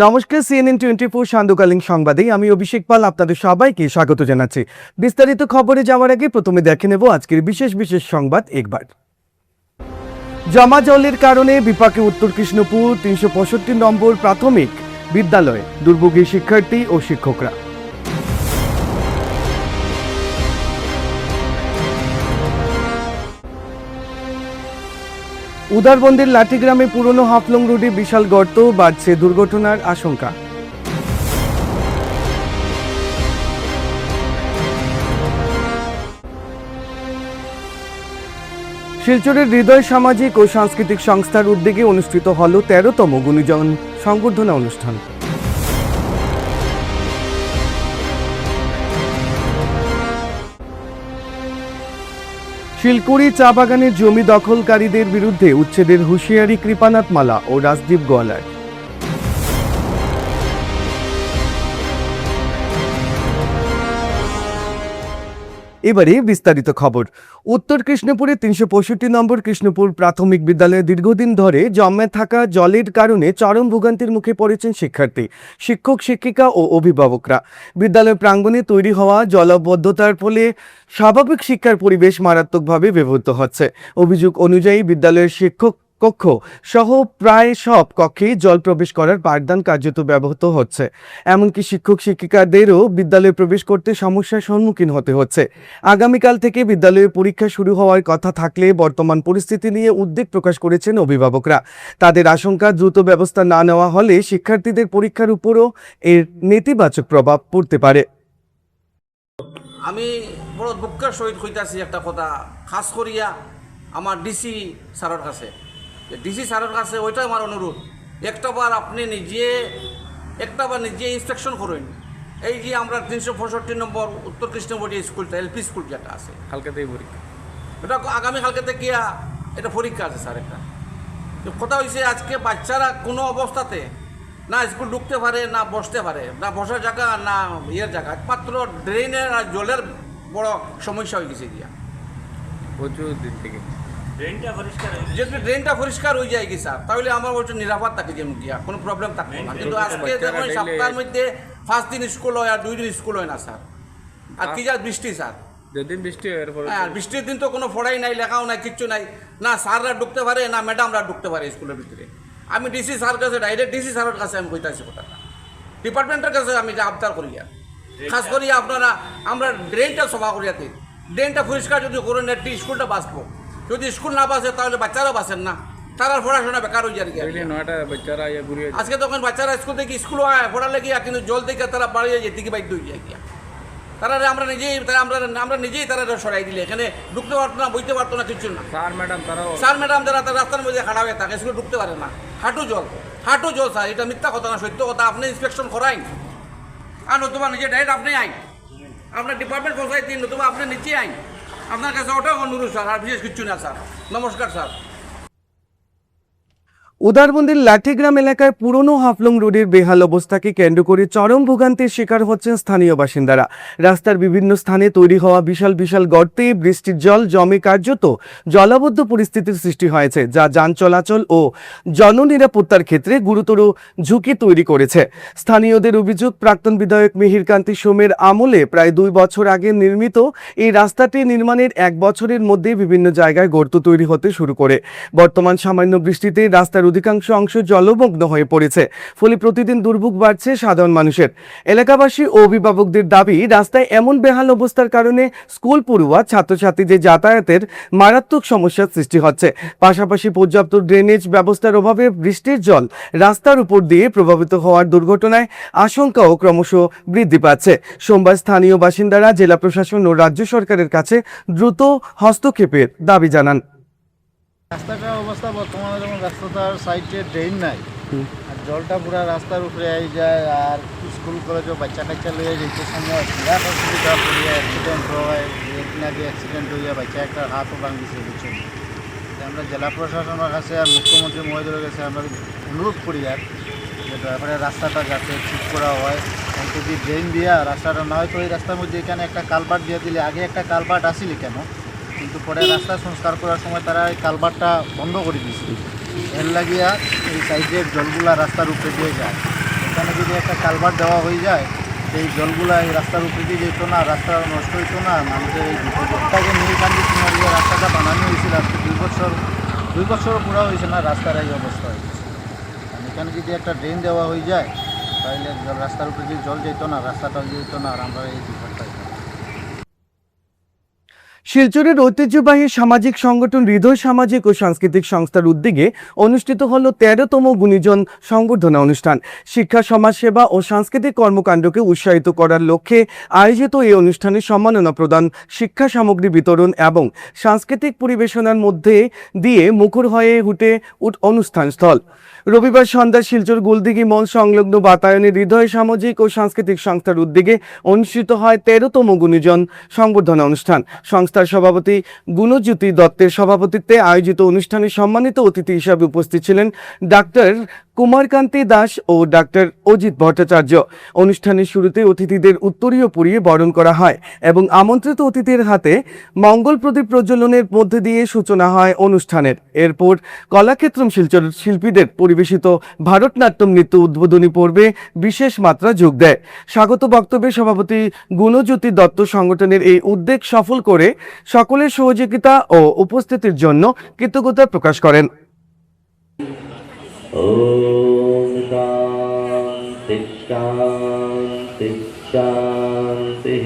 নমস্কার, CNN24 সান্ধ্যকালীন সংবাদে আমি অভিষেক পাল আপনাদের সবাইকে স্বাগত জানাচ্ছি। বিস্তারিত খবরে যাওয়ার আগে প্রথমে দেখে নেব আজকের বিশেষ বিশেষ সংবাদ একবার। জমা জলের কারণে বিপাকে উত্তর কৃষ্ণপুর 365 নম্বর প্রাথমিক বিদ্যালয়ে দুর্ভোগী শিক্ষার্থী ও শিক্ষকরা। উদারবন্দের লাঠিগ্রামে পুরনো হাফলং রোডে বিশাল গর্ত, বাড়ছে দুর্ঘটনার আশঙ্কা। শিলচরের হৃদয় সামাজিক ও সাংস্কৃতিক সংস্থার উদ্যোগে অনুষ্ঠিত হল 13তম গুণীজন সংবর্ধনা অনুষ্ঠান। শিলকুড়ি চা বাগানের জমি দখলকারীদের বিরুদ্ধে উচ্ছেদের হুঁশিয়ারি কৃপানাথ মালা ও রাজদীপ গোয়ালার। এবারে বিস্তারিত খবর। উত্তর কৃষ্ণপুরে 365 নম্বর কৃষ্ণপুর প্রাথমিক বিদ্যালয়ে দীর্ঘদিন ধরে জমে থাকা জলের কারণে চরম ভোগান্তির মুখে পড়েছেন শিক্ষার্থী, শিক্ষক, শিক্ষিকা ও অভিভাবকরা। বিদ্যালয় প্রাঙ্গণে তৈরি হওয়া জলাবদ্ধতার ফলে স্বাভাবিক শিক্ষার পরিবেশ মারাত্মকভাবে ব্যাহত হচ্ছে। অভিযোগ অনুযায়ী বিদ্যালয়ের শিক্ষক কক্ষ সহ প্রায় সব কক্ষে জল প্রবেশ করার পাঠদান কার্যত ব্যাহত হচ্ছে। এমনকি শিক্ষক শিক্ষিকাদেরও বিদ্যালয়ে প্রবেশ করতে সমস্যার সম্মুখীন হতে হচ্ছে। আগামীকাল থেকে বিদ্যালয়ে পরীক্ষা শুরু হওয়ার কথা থাকলে বর্তমান পরিস্থিতি নিয়ে উদ্বেগ প্রকাশ করেছেন অভিভাবকরা। তাদের আশঙ্কা, দ্রুত ব্যবস্থা না নেওয়া হলে শিক্ষার্থীদের পরীক্ষার উপরও এর নেতিবাচক প্রভাব পড়তে পারে। আমি বড় দুঃখের সহিত হইতাছি একটা কথা, খাস করিয়া আমার ডিসি স্যারের কাছে। ডিসি স্যারের কাছে ওইটাই আমার অনুরোধ, একটাবার আপনি নিজে ইন্সপেকশন করুন। এই যে আমরা 365 নম্বর উত্তর কৃষ্ণপুরি স্কুলটা, এলপি স্কুল যেটা আছে, কালকেতেই পরীক্ষা, এটা আগামীকালকে গিয়া এটা পরীক্ষা আছে স্যার। একটা কথা হয়েছে, আজকে বাচ্চারা কোনো অবস্থাতে না স্কুল ঢুকতে পারে, না বসতে পারে, না বসার জায়গা, না ইয়ের জায়গা, একমাত্র ড্রেনের আর জলের বড় সমস্যা হয়ে গেছে গিয়া প্রচুর দিন থেকে। যেহেতু ড্রেনটা পরিষ্কার হয়ে যায় কি স্যার, তাহলে আমার বলছে নিরাপদ থাকে, যেমন গিয়া কোনো প্রবলেম থাকবে না। কিন্তু আজকে দেখুন সপ্তাহের মধ্যে 5 দিন স্কুল হয় আর 2 দিন স্কুল হয় না স্যার। আর কি যা বৃষ্টি স্যার, যেদিন বৃষ্টি হয়, হ্যাঁ বৃষ্টির দিন তো কোনো পড়াই নাই, লেখাও নাই, কিচ্ছু নাই, না স্যাররা ঢুকতে পারে না ম্যাডামরা ঢুকতে পারে স্কুলের ভিতরে। আমি ডিসি স্যার কাছে, ডাইরেক্ট ডিসি স্যারের কাছে আমি কইতাছি কথাটা, ডিপার্টমেন্টের কাছে আমি যা আবদার করিয়া, খাস করিয়া আপনারা আমরা ড্রেনটা সফা করিয়া দিই, ড্রেনটা পরিষ্কার যদি করেন একটি স্কুলটা বাঁচবো। যদি স্কুল না বাঁচে তাহলে বাচ্চারা বাঁচেন না, তারা পড়াশোনা বেকার হয়ে যায়। আজকে তখন বাচ্চারা স্কুল থেকে স্কুল হয় পড়ালে গিয়া, কিন্তু জল থেকে তারা বাড়িয়ে যেতে কি বাধ্য হয়ে যায় গিয়া। তারা আমরা নিজেই তারা সরাই দিলে, এখানে ঢুকতে পারতো না, বইতে পারতো না, কিছু না। স্যার ম্যাডাম যারা রাস্তার মধ্যে খাড়া হয়ে থাকে, স্কুলে ঢুকতে পারে না, হাঁটু জল স্যার। এটা মিথ্যা কথা না, সত্য কথা। আপনি ইন্সপেকশন করাইন, আর নতুবা নিজে ডাইরেক্ট আপনি আইন, আপনার ডিপার্টমেন্ট পৌঁছাই দিন, নতুবা আপনি নিচে আইন। আপনার কাছে ওটাও অনুরোধ স্যার, আর বিশেষ কিছু না স্যার। নমস্কার স্যার। উদারবন্দের লাঠিগ্রাম এলাকায় পুরনো হাফলং রোডের বেহাল অবস্থাকে কেন্দ্র করে চরম ভোগান্তির শিকার হচ্ছেন স্থানীয় বাসিন্দারা। রাস্তার বিভিন্ন স্থানে তৈরি হওয়া বিশাল বিশাল গর্তে বৃষ্টির জল জমে কার্যত জলাবদ্ধ পরিস্থিতির সৃষ্টি হয়েছে, যা যান চলাচল ও জননিরাপত্তার ক্ষেত্রে গুরুতর ঝুঁকি তৈরি করেছে। স্থানীয়দের অভিযোগ, প্রাক্তন বিধায়ক মিহিরকান্তি সোমের আমলে প্রায় 2 বছর আগে নির্মিত এই রাস্তাটি নির্মাণের 1 বছরের মধ্যে বিভিন্ন জায়গায় গর্ত তৈরি হতে শুরু করে। বর্তমান সামান্য বৃষ্টিতে রাস্তার অধিকাংশ অংশ জলমগ্ন হয়ে পড়েছে, ফলে প্রতিদিন দুর্ভোগ বাড়ছে সাধারণ মানুষের। এলাকাবাসী ও অভিভাবকদের দাবি, রাস্তায় এমন বেহাল অবস্থার কারণে স্কুল পড়ুয়া ছাত্রছাত্রীদের যাতায়াতের মারাত্মক সমস্যার সৃষ্টি হচ্ছে। পাশাপাশি পর্যাপ্ত ড্রেনেজ ব্যবস্থার অভাবে বৃষ্টির জল রাস্তার উপর দিয়ে প্রভাবিত হওয়ার দুর্ঘটনায় আশঙ্কাও ক্রমশ বৃদ্ধি পাচ্ছে। সোমবার স্থানীয় বাসিন্দারা জেলা প্রশাসন ও রাজ্য সরকারের কাছে দ্রুত হস্তক্ষেপের দাবি জানান। রাস্তাটার অবস্থা বর্তমানে যেমন রাস্তাটার সাইডে ড্রেন নাই, আর জলটা পুরো রাস্তার উপরে আই যায়, আর স্কুল কলেজও বাচ্চা কাচ্চা লইয়া যেতে সময় বিরাট অসুবিধা পড়িয়া অ্যাক্সিডেন্ট হয়। একদিন আগে অ্যাক্সিডেন্ট হইয়া বাচ্চা একটা হাতও ভাঙিছে বুঝছেন। আমরা জেলা প্রশাসনের কাছে আর মুখ্যমন্ত্রী মহোদয়ের কাছে আমরা অনুরোধ করি আর যে দয়া করে রাস্তাটা যাতে ঠিক করা হয়। যদি ড্রেন দিয়া রাস্তাটা না হয় তো এই রাস্তার মধ্যে এখানে একটা কালভার্ট দিয়ে দিলে, আগে একটা কালভার্ট আসিল কেন, কিন্তু পরে রাস্তা সংস্কার করার সময় তারা এই কালভার্টটা বন্ধ করে দিয়েছে। এর লাগিয়া এই সাইডের জলগুলা রাস্তার উপরে দিয়ে যায়, এখানে যদি একটা কালভার্ট দেওয়া হয়ে যায় এই জলগুলা এই রাস্তার উপরে দিয়ে যেত না, রাস্তা নষ্ট হইতো না, মানুষের এই বিপদটাকে নিয়ে কান্দি রাস্তাটা বানানো হয়েছিল আজকে 2 বছরও পুরো হয়েছে না, রাস্তার এই অবস্থা হয়েছে। এখানে যদি একটা ড্রেন দেওয়া হয়ে যায় তাহলে রাস্তার উপরে যে জল যেত না, রাস্তাটা যেত না, আর আমরা এই বিপদটা। শিলচরের ঐতিহ্যবাহী সামাজিক সংগঠন হৃদয় সামাজিক ও সাংস্কৃতিক সংস্থার উদ্যোগে অনুষ্ঠিত হল 13তম গুণীজন সংবর্ধনা অনুষ্ঠান। শিক্ষা, সমাজসেবা ও সাংস্কৃতিক কর্মকাণ্ডকে উৎসাহিত করার লক্ষ্যে আয়োজিত এই অনুষ্ঠানে সম্মাননা প্রদান, শিক্ষা সামগ্রী বিতরণ এবং সাংস্কৃতিক পরিবেশনার মধ্যে দিয়ে মুখর হয়ে উঠে অনুষ্ঠান স্থল। রবিবার সন্ধ্যায় শিলচর গোলদিঘি মল সংলগ্ন বাতায়নে হৃদয় সামাজিক ও সাংস্কৃতিক সংস্থার উদ্যোগে অনুষ্ঠিত হয় 13তম গুণীজন সংবর্ধনা অনুষ্ঠান। সংস্থার সভাপতি গুণজ্যোতি দত্তের সভাপতিত্বে আয়োজিত অনুষ্ঠানে সম্মানিত অতিথি হিসাবে উপস্থিত ছিলেন ডাক্তার কুমারকান্তি দাস ও ডাক্তার অজিত ভট্টাচার্য। অনুষ্ঠানের শুরুতে অতিথিদের উত্তরীয় পরিয়ে বরণ করা হয় এবং আমন্ত্রিত অতিথির হাতে মঙ্গল প্রদীপ প্রজ্বলনের মধ্যে দিয়ে সূচনা হয় অনুষ্ঠানের। এরপর কলাক্ষেত্রম শিলচর শিল্পীদের পরিবেশিত ভারতনাট্যম নৃত্য উদ্বোধনী পর্বে বিশেষ মাত্রা যোগ দেয়। স্বাগত বক্তব্যে সভাপতি গুণজ্যোতি দত্ত সংগঠনের এই উদ্যোগ সফল করে সকলের সহযোগিতা ও উপস্থিতির জন্য কৃতজ্ঞতা প্রকাশ করেন। ओम शांति शांति शांति।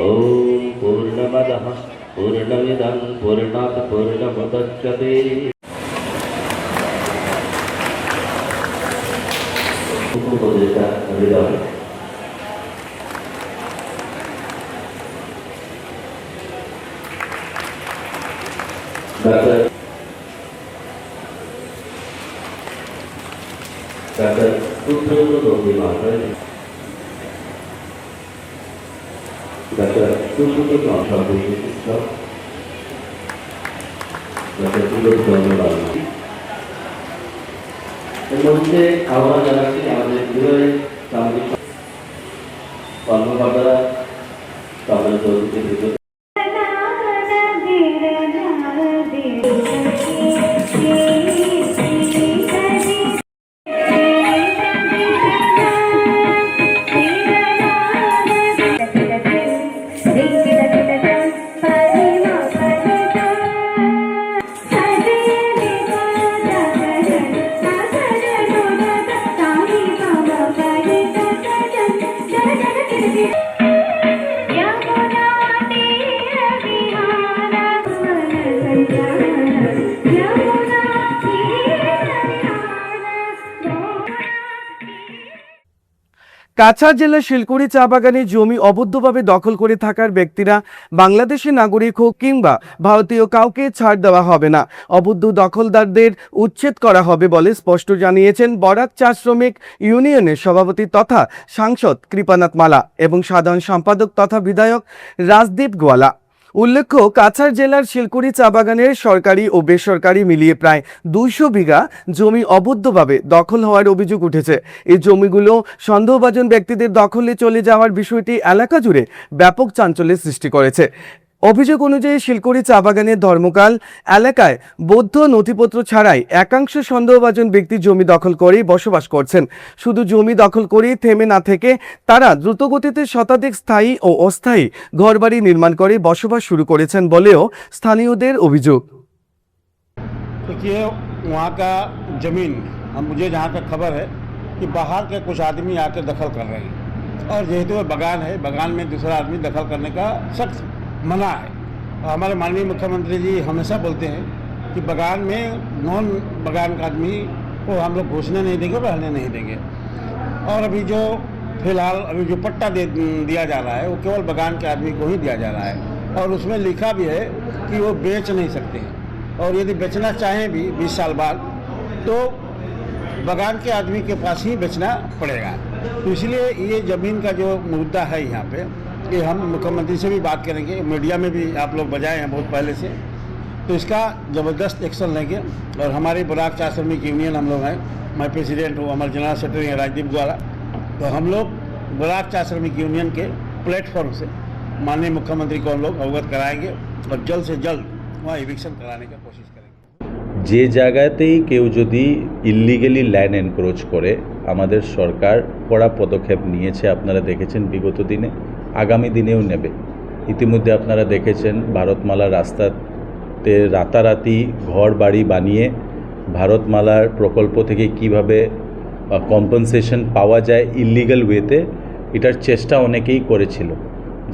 ओम पूर्णमदः पूर्णमिदं पूर्णात् पूर्णमुदच्यते। उपदेशा हृदय डॉक्टर पुत्र गोपी महाराज डॉक्टर पुत्र शिक्षक डॉक्टर पुत्र এর মধ্যে আমরা জানাচ্ছি আমাদের বিরোধী সামাজিক কর্মকর্তারা তাদের চলচ্চিত্র কাছাড় জেলার শিলকুড়ি চা বাগানে জমি অবৈধভাবে দখল করে থাকার ব্যক্তিরা বাংলাদেশি নাগরিক হোক কিংবা ভারতীয় কাউকে ছাড় দেওয়া হবে না। অবৈধ দখলদারদের উচ্ছেদ করা হবে বলে স্পষ্ট জানিয়েছেন বরাক চা শ্রমিক ইউনিয়নের সভাপতি তথা সাংসদ কৃপানাথ মালা এবং সাধারণ সম্পাদক তথা বিধায়ক রাজদীপ গোয়ালা। উল্লেখ্য, কাছাড় জেলার শিলকুড়ি চা বাগানের সরকারি ও বেসরকারি মিলিয়ে প্রায় 200 বিঘা জমি অবৈধভাবে দখল হওয়ার অভিযোগ উঠেছে। এই জমিগুলো সন্দেহভাজন ব্যক্তিদের দখলে চলে যাওয়ার বিষয়টি এলাকা জুড়ে ব্যাপক চাঞ্চল্যের সৃষ্টি করেছে। অভিযোগ অনুযায়ী শিলকুড়ি চা বাগানের ধর্মকাল এলাকায় বৈধ নথিপত্র ছাড়াই একাংশ সন্দেহভাজন ব্যক্তি জমি দখল করেই বসবাস করছেন। শুধু জমি দখল করেই থেমে না থেকে তারা দ্রুতগতিতে শতাধিক স্থায়ী ও অস্থায়ী ঘরবাড়ি নির্মাণ করে বসবাস শুরু করেছেন বলেও স্থানীয়দের অভিযোগ। देखिए वहाँ का ज़मीन मुझे जहाँ तक खबर है कि बाहर के कुछ आदमी आके दखल कर रहे हैं और जेहेतु बगान है, बगान में दूसरा आदमी दखल करने का सख्त मना है। और हमारे माननीय मुख्यमंत्री जी हमेशा बोलते हैं कि बगान में नॉन बगान का आदमी को हम लोग घुसने नहीं देंगे, रहने नहीं देंगे। और अभी जो फिलहाल अभी जो पट्टा दिया जा रहा है वो केवल बगान के आदमी को ही दिया जा रहा है और उसमें लिखा भी है कि वो बेच नहीं सकते हैं और यदि बेचना चाहें भी 20 साल बाद तो बगान के आदमी के पास ही बेचना पड़ेगा। तो इसलिए ये ज़मीन का जो मुद्दा है यहाँ पे ये हम मुख्यमंत्री से भी बात करेंगे, मीडिया में भी आप लोग बजाए हैं बहुत पहले से, तो इसका ज़बरदस्त एक्शन लेंगे। और हमारी बराक चा श्रमिक यूनियन हम लोग हैं, मैं प्रेसिडेंट हूँ, हमारे जनरल सेक्रेटरी हैं राजदीप द्वारा, तो हम लोग बराक चा श्रमिक यूनियन के प्लेटफॉर्म से माननीय मुख्यमंत्री को हम लोग अवगत कराएंगे और जल्द से जल्द वहाँ इविक्शन कराने की कोशिश करेंगे। যে জায়গাতেই কেউ যদি ইল্লিগেলি ল্যান্ড এনক্রোচ করে আমাদের সরকার কড়া পদক্ষেপ নিয়েছে, আপনারা দেখেছেন বিগত দিনে, আগামী দিনেও নেবে। ইতিমধ্যে আপনারা দেখেছেন ভারতমালার রাস্তাতে রাতারাতি ঘর বাড়ি বানিয়ে ভারতমালার প্রকল্প থেকে কিভাবে কম্পেনসেশন পাওয়া যায় ইল্লিগাল ওয়েতে, এটার চেষ্টা অনেকেই করেছিল,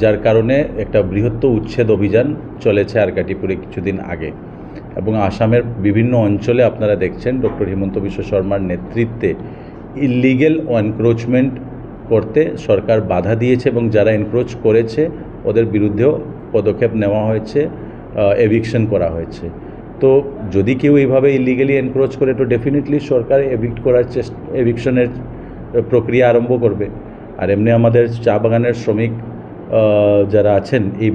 যার কারণে একটা বৃহত্তর উচ্ছেদ অভিযান চলেছে আরকাটিপুরে কিছুদিন আগে। এবং আসামের বিভিন্ন অঞ্চলে আপনারা দেখছেন ডক্টর হিমন্ত বিশ্ব শর্মার নেতৃত্বে ইল্লিগেল এনক্রোচমেন্ট করতে সরকার বাধা দিয়েছে এবং যারা এনক্রোচ করেছে ওদের বিরুদ্ধেও পদক্ষেপ নেওয়া হয়েছে, এভিকশন করা হয়েছে। তো যদি কেউ এইভাবে ইল্লিগেলি এনক্রোচ করে তো ডেফিনেটলি সরকার এভিক্ট করার এভিকশনের প্রক্রিয়া আরম্ভ করবে। আর এমনি আমাদের চা বাগানের শ্রমিক যারা আছেন, এই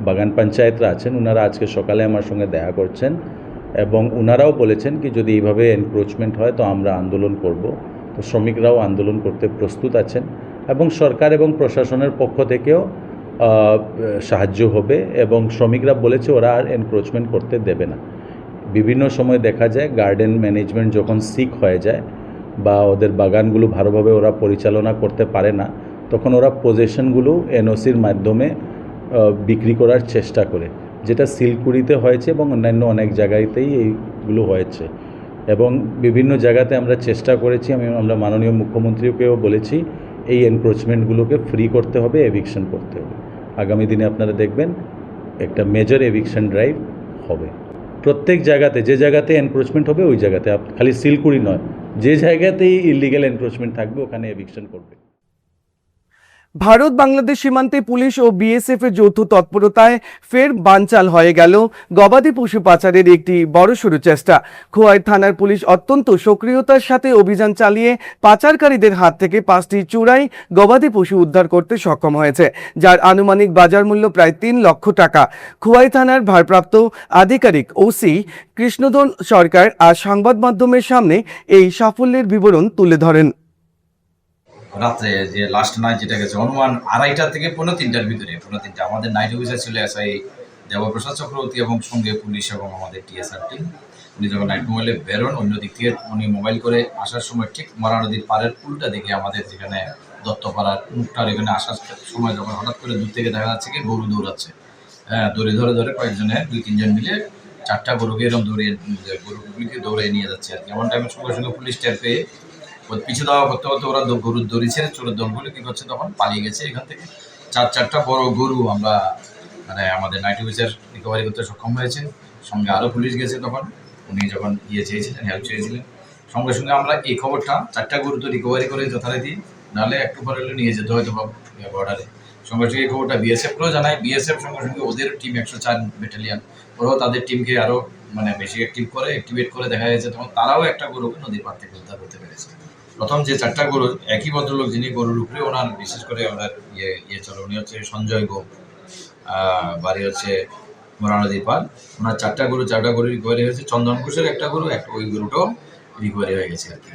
বাগান পঞ্চায়েতরা আছেন, ওনারা আজকে সকালে আমার সঙ্গে দেখা করছেন এবং ওনারাও বলেছেন কি যদি এইভাবে এনক্রোচমেন্ট হয় তো আমরা আন্দোলন করব। তো শ্রমিকরাও আন্দোলন করতে প্রস্তুত আছেন এবং সরকার এবং প্রশাসনের পক্ষ থেকেও সাহায্য হবে এবং শ্রমিকরা বলেছে ওরা আর এনক্রোচমেন্ট করতে দেবে না। বিভিন্ন সময় দেখা যায় গার্ডেন ম্যানেজমেন্ট যখন সিক হয়ে যায় বা ওদের বাগানগুলো ভালোভাবে ওরা পরিচালনা করতে পারে না, তখন ওরা পজেশনগুলো এনওসির মাধ্যমে বিক্রি করার চেষ্টা করে, যেটা শিলকুড়িতে হয়েছে এবং অন্যান্য অনেক জায়গাতেই এইগুলো হয়েছে। এবং বিভিন্ন জায়গাতে আমরা চেষ্টা করেছি, আমরা মাননীয় মুখ্যমন্ত্রীকেও বলেছি এই এনক্রোচমেন্টগুলোকে ফ্রি করতে হবে, এভিকশন করতে হবে। আগামী দিনে আপনারা দেখবেন একটা মেজর এভিকশন ড্রাইভ হবে প্রত্যেক জায়গাতে। যে জায়গাতে এনক্রোচমেন্ট হবে ওই জায়গাতে, খালি শিলকুড়ি নয়, যে জায়গাতেই ইলিগ্যাল এনক্রোচমেন্ট থাকবে ওখানে এভিকশন করবে। ভারত বাংলাদেশ সীমান্তে পুলিশ ও বিএসএফ এর যৌথ তৎপরতায় ফের বানচাল হয়ে গেল গবাদি পশু পাচারের একটি বড়সড় চেষ্টা। খোয়াই থানার পুলিশ অত্যন্ত সক্রিয়তার সাথে অভিযান চালিয়ে পাচারকারীদের হাত থেকে 5টি চুরাই গবাদি পশু উদ্ধার করতে সক্ষম হয়েছে, যার আনুমানিক বাজার মূল্য প্রায় 3 লক্ষ টাকা। খোয়াই থানার ভারপ্রাপ্ত আধিকারিক ওসি কৃষ্ণধন সরকার আজ সংবাদ মাধ্যমের সামনে এই সাফল্যের বিবরণ তুলে ধরেন। রাত্রে যে লাস্ট নাইট যেটা গেছে অনুমান 2:30 থেকে 3:45 ভিতরে, 3:45 আমাদের নাইট অফিসার ছিল এসআই দেবপ্রসাদ চক্রবর্তী এবং সঙ্গে পুলিশ এবং আমাদের টিএসআর টিম। উনি যখন নাইট মোবাইলে বেরোন, অন্য দিক থেকে উনি মোবাইল করে আসার সময় ঠিক মরা নদীর পাড়ের উল্টা দিকে আমাদের যেখানে দত্তপাড়ার মুখটার এখানে আসার সময় যখন হঠাৎ করে দূর থেকে দেখা যাচ্ছে কি গরু দৌড়াচ্ছে, দড়ি ধরে ধরে কয়েকজনে 2-3 জন মিলে 4টা গরুকে এরকম গরুগুলিকে দৌড়ে নিয়ে যাচ্ছে আর কি। এমন টাইমের সঙ্গে সঙ্গে পুলিশ টের পেয়ে পিছু দেওয়া করতে করতে ওরা গরুর দড়ি ছেড়ে চোরের দলগুলো কী করছে তখন পালিয়ে গেছে এখান থেকে। 4টা বড় গরু আমরা মানে আমাদের নাইট অফিসার রিকভারি করতে সক্ষম হয়েছে। সঙ্গে আরও পুলিশ গেছে তখন, উনি যখন চেয়েছিলেন, হেল্প চেয়েছিলেন, সঙ্গে সঙ্গে আমরা এই খবরটা 4টা গরু তো রিকভারি করে যথারীতি, নাহলে একটু পরে হলে নিয়ে যেতে হয়তো বর্ডারে। সঙ্গে সঙ্গে এই খবরটা বিএসএফকেও জানায়। বিএসএফ সঙ্গে সঙ্গে ওদের টিম 104 ব্যাটালিয়ান ওরাও তাদের টিমকে আরও মানে বেশি অ্যাক্টিভেট করে দেখা যাচ্ছে, তখন তারাও একটা গরুকে নদীর পাড় থেকে উদ্ধার করতে পেরেছে। প্রথম যে 4টা গরু একই ভদ্রলোক যিনি গরুর উপরে ওনার বিশেষ করে ওনার চলে, উনি হচ্ছে সঞ্জয় গোপ, বাড়ি হচ্ছে মোরা নদীর পাড়। ওনার 4টা গরু রিকভারি হয়েছে। চন্দন ঘোষের একটা গরু, ওই গরুটাও রিকভারি হয়ে গেছে আর কি।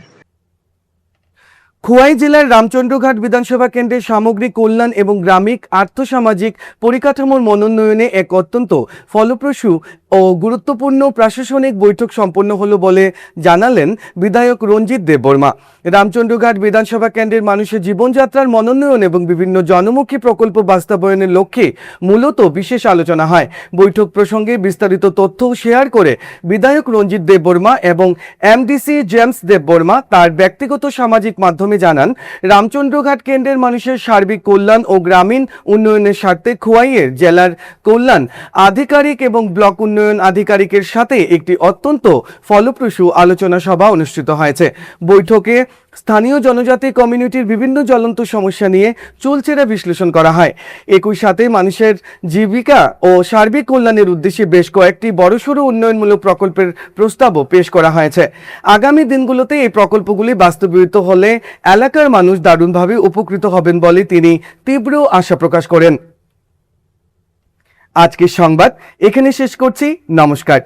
খোয়াই জেলার রামচন্দ্রঘাট বিধানসভা কেন্দ্রের সামগ্রিক কল্যাণ এবং গ্রামীণ আর্থসামাজিক পরিকাঠামোর মনোন্নয়নে এক অত্যন্ত ফলপ্রসূ ও গুরুত্বপূর্ণ প্রশাসনিক বৈঠক সম্পন্ন হলো বলে জানালেন বিধায়ক রঞ্জিত দেববর্মা। রামচন্দ্রঘাট বিধানসভা কেন্দ্রের মানুষের জীবনযাত্রার মনোন্নয়ন এবং বিভিন্ন জনমুখী প্রকল্প বাস্তবায়নের লক্ষ্যে মূলত বিশেষ আলোচনা হয়। বৈঠক প্রসঙ্গে বিস্তারিত তথ্য শেয়ার করে বিধায়ক রঞ্জিত দেববর্মা এবং এমডিসি জেমস দেববর্মা তার ব্যক্তিগত সামাজিক মাধ্যমে জানান, রামচন্দ্রঘাট কেন্দ্রের মানুষের সার্বিক কল্যাণ ও গ্রামীণ উন্নয়নের স্বার্থে খোয়াইয়ের জেলার কল্যাণ আধিকারিক এবং ব্লক উন্নয়ন আধিকারিকের সাথে একটি অত্যন্ত ফলপ্রসূ আলোচনা সভা অনুষ্ঠিত হয়েছে। বৈঠকে স্থানীয় জনজাতি কমিউনিটির বিভিন্ন জ্বলন্ত সমস্যা নিয়ে চুলচেরা বিশ্লেষণ করা হয়। একই সাথে মানুষের জীবিকা ও সার্বিক কল্যাণের উদ্দেশ্যে বেশ কয়েকটি বড়সড় উন্নয়নমূলক প্রকল্পের প্রস্তাবও পেশ করা হয়েছে। আগামী দিনগুলোতে এই প্রকল্পগুলি বাস্তবায়িত হলে এলাকার মানুষ দারুণভাবে উপকৃত হবেন বলে তিনি তীব্র আশা প্রকাশ করেন। আজকের সংবাদ এখানে শেষ করছি। নমস্কার।